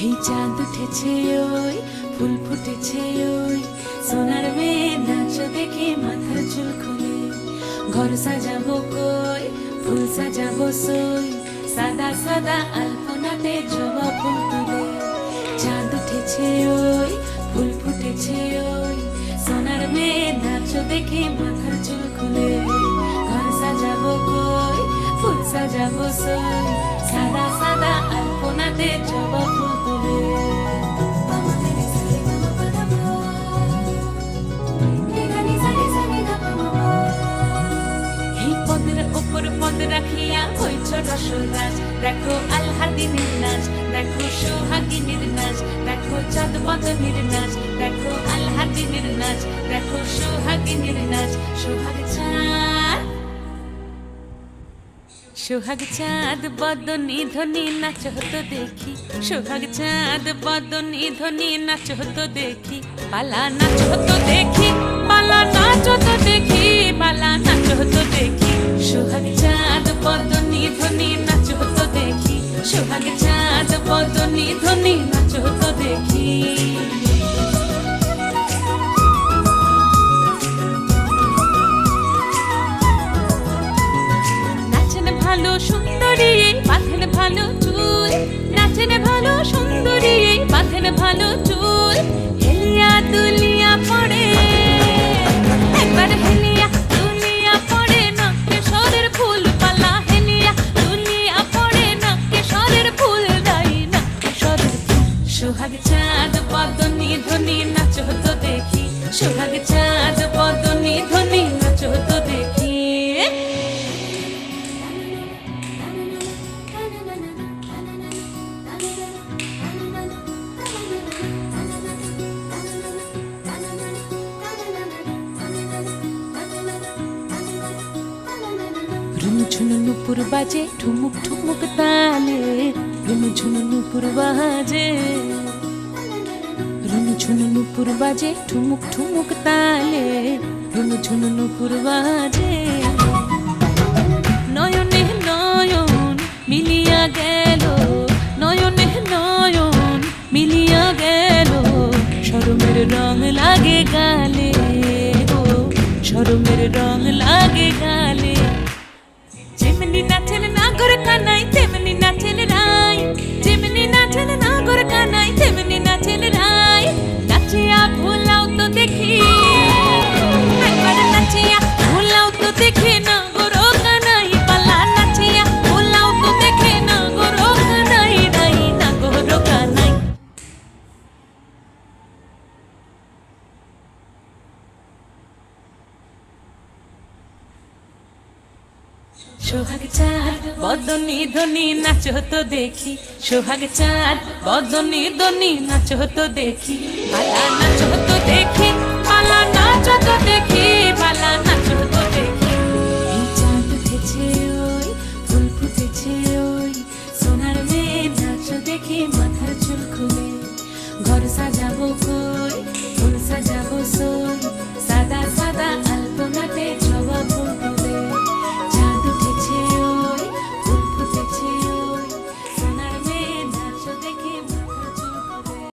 এই চাঁদ উঠেছে ওই ফুল ফুটেছে ওই সোনার মেয়ে নাচ দেখে মাথার চুল খুলে ঘর সাজাবো কই ফুল সাজাবো সই সাদা সাদা আলপনাতে জবা ফুল তুলে চাঁদ উঠেছে ওই ফুল ফুটেছে ওই সোনার মেয়ে নাচ দেখে মাথার চুল খুলে ঘর সাজাবো কই ফুল সাজাবো সই সাদা সাদা আলপনাতে জবা ফুল তুলে উপর পদ রাখিয়া হইছ রসরাজ দেখো আলহাদিনীর নাচ দেখো সোহাগিনীর নাচ দেখো চাঁদ বদনীর নাচ দেখো আলহাদিনীর নাচ দেখো সোহাগিনীর নাচ সোহাগ চাঁদ বদনী ধ্বনি নাচ হতো দেখি সোহাগ চাঁদ বদনী ধ্বনি নাচ হতো দেখি পালা নাচ হতো দেখি পালা নাচ হতো দেখি পালা নাচ হতো দেখি সোহাগ চাঁদ বদনী ধ্বনি নাচ হতো দেখি সোহাগ চাঁদ বদনী ধ্বনি নাচ হতো দেখি ভালো সুন্দরী বাঁধেন ভালো চুল নাচেন ভালো সুন্দরী বাঁধেন ভালো চুল হেলিয়া দুলিয়া পড়ে একবার হেলিয়া দুলিয়া পড়ে নকে সরের ফুল পালা হেলিয়া দুলিয়া পড়ে নকে সরের ফুল দাই নকে সরের সোহাগ চাঁদ বদনী ধ্বনি নাচ হতো দেখি সোহাগ চাঁদ বদনী ধ্বনি নাচ হতো দেখি ঝুনু নুপুর বাজে ঠুমুক ঠুমুক তালে রুনু ঝুনু নুপুর বাজে রুনু ঝুনু নুপুর বাজে ঠুমুক ঠুমুক তালে রুনু ঝুনু নুপুর বাজে নয়নে নয়ন মিলিয়া গেল নয়নে নয়ন মিলিয়া গেল শরমের রং লাগে গালে ও শরমের রং লাগে গালে যেমনি নাচেন নাগর কানাই তেমনি নাচেন রাই যেমনি নাচেন নাগর কানাই তেমনি নাচেন রাই নাচিয়া ভুলাও তো দেখি একবার নাচিয়া ভুলাও তো দেখি নাগর কানাই পালা নাচিয়া ভুলাও তো দেখি নাগর কানাই রাই নাগর কানাই সোহাগ চাঁদ বদনী ধ্বনি নাচ হতো দেখি সোহাগ চাঁদ বদনী ধ্বনি নাচ হতো দেখি পালা নাচ হতো